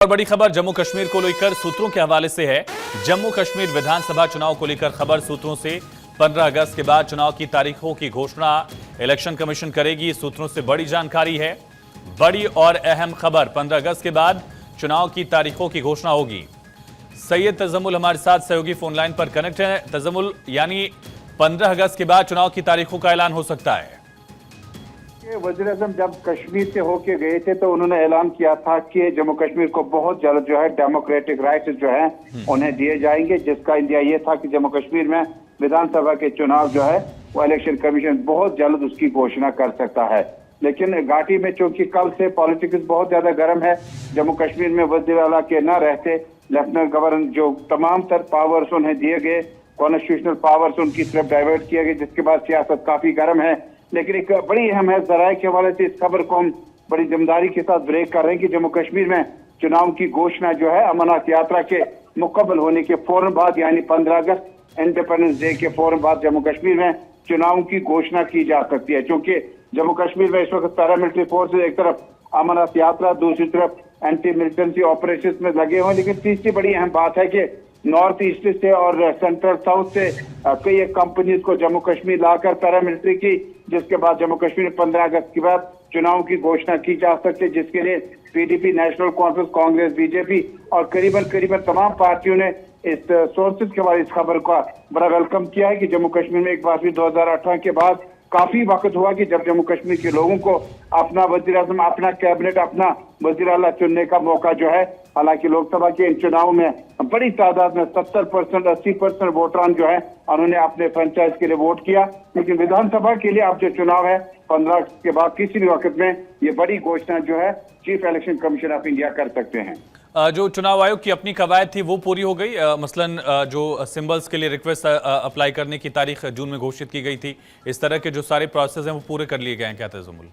और बड़ी खबर जम्मू कश्मीर को लेकर सूत्रों के हवाले से है। जम्मू कश्मीर विधानसभा चुनाव को लेकर खबर सूत्रों से 15 अगस्त के बाद चुनाव की तारीखों की घोषणा इलेक्शन कमीशन करेगी। सूत्रों से बड़ी जानकारी है। बड़ी और अहम खबर, 15 अगस्त के बाद चुनाव की तारीखों की घोषणा होगी। सैयद तजम्मुल हमारे साथ सहयोगी फोन लाइन पर कनेक्ट है। तजम्मुल, यानी 15 अगस्त के बाद चुनाव की तारीखों का ऐलान हो सकता है। वज़ीर-ए-आज़म जब कश्मीर से होके गए थे तो उन्होंने ऐलान किया था कि जम्मू कश्मीर को बहुत जल्द जो है डेमोक्रेटिक राइट्स जो है उन्हें दिए जाएंगे, जिसका इंडिया ये था कि जम्मू कश्मीर में विधानसभा के चुनाव जो है वो इलेक्शन कमीशन बहुत जल्द उसकी घोषणा कर सकता है। लेकिन घाटी में चूंकि कल से पॉलिटिक्स बहुत ज्यादा गर्म है, जम्मू कश्मीर में वज़ीर आला के न रहते लेफ्टिनेंट गवर्नर जो तमाम तर पावर्स उन्हें दिए गए, कॉन्स्टिट्यूशनल पावर्स उनकी तरफ डाइवर्ट किया गया, जिसके बाद सियासत काफी गर्म है। लेकिन एक बड़ी अहम है, जराये के हवाले से इस खबर को हम बड़ी जिम्मेदारी के साथ ब्रेक कर रहे हैं कि जम्मू कश्मीर में चुनाव की घोषणा जो है अमरनाथ यात्रा के मुकम्मल होने के फौरन बाद, यानी 15 अगस्त इंडिपेंडेंस डे के फौरन बाद जम्मू कश्मीर में चुनाव की घोषणा की जा सकती है। क्योंकि जम्मू कश्मीर में इस वक्त पैरामिलिट्री फोर्सेज एक तरफ अमरनाथ यात्रा, दूसरी तरफ एंटी मिलिटेंसी ऑपरेशन में लगे हुए। लेकिन तीसरी बड़ी अहम बात है कि नॉर्थ ईस्ट से और सेंट्रल साउथ से कई कंपनीज को जम्मू कश्मीर लाकर पैरामिलिट्री की, जिसके बाद जम्मू कश्मीर में 15 अगस्त के बाद चुनाव की घोषणा की जा सकती है, जिसके लिए PDP, national conference, Congress, BJP और करीबन तमाम पार्टियों ने इस सोर्सेज के बाद इस खबर का बड़ा वेलकम किया है कि जम्मू कश्मीर में एक बार फिर 2018 के बाद काफी वक्त हुआ कि जब जम्मू कश्मीर के लोगों को अपना वज़ीर-ए-आज़म, अपना कैबिनेट, अपना वज़ीर आला चुनने का मौका जो है। हालांकि लोकसभा के इन चुनाव में बड़ी तादाद में 70%, 80% वोटरान जो है उन्होंने अपने फ्रेंचाइज के लिए वोट किया। लेकिन विधानसभा के लिए अब जो चुनाव है 15 अगस्त के बाद किसी भी वक्त में ये बड़ी घोषणा जो है chief election commission of India कर सकते हैं। जो चुनाव आयोग की अपनी कवायद थी वो पूरी हो गई। मसलन जो सिंबल्स के लिए रिक्वेस्ट अप्लाई करने की तारीख जून में घोषित की गई थी, इस तरह के जो सारे प्रोसेस हैं वो पूरे कर लिए गए हैं क्या तजम्मुल?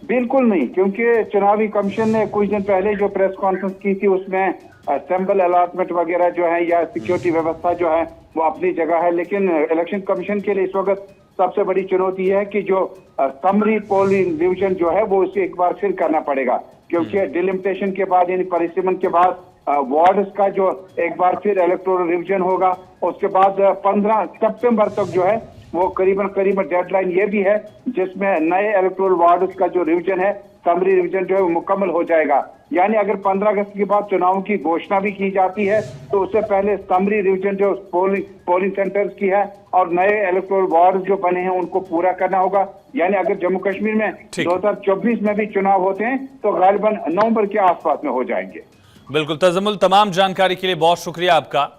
बिल्कुल नहीं, क्योंकि चुनावी कमीशन ने कुछ दिन पहले जो प्रेस कॉन्फ्रेंस की थी उसमें सिंबल अलॉटमेंट वगैरह जो है या सिक्योरिटी व्यवस्था जो है वो अपनी जगह है। लेकिन इलेक्शन कमीशन के लिए इस वक्त सबसे बड़ी चुनौती है कि जो समरी पोलिंग डिवीजन जो है वो उसे एक बार फिर करना पड़ेगा, क्योंकि डिलिमिटेशन के बाद यानी परिसीमन के बाद वार्ड्स का जो एक बार फिर इलेक्टोरल रिवीजन होगा। उसके बाद 15 सितंबर तक जो है वो करीबन डेडलाइन ये भी है जिसमें नए इलेक्टोरल वार्ड्स का जो रिवीजन है, समरी रिवीजन जो है वो मुकम्मल हो जाएगा। यानी अगर 15 अगस्त के बाद चुनाव की घोषणा भी की जाती है तो उससे पहले समरी रिवीजन जो पोलिंग सेंटर्स की है और नए इलेक्टोरल वार्ड जो बने हैं उनको पूरा करना होगा। यानी अगर जम्मू कश्मीर में 2024 में भी चुनाव होते हैं तो गालिबन नवंबर के आसपास में हो जाएंगे। बिल्कुल तजम्मुल, तमाम जानकारी के लिए बहुत शुक्रिया आपका।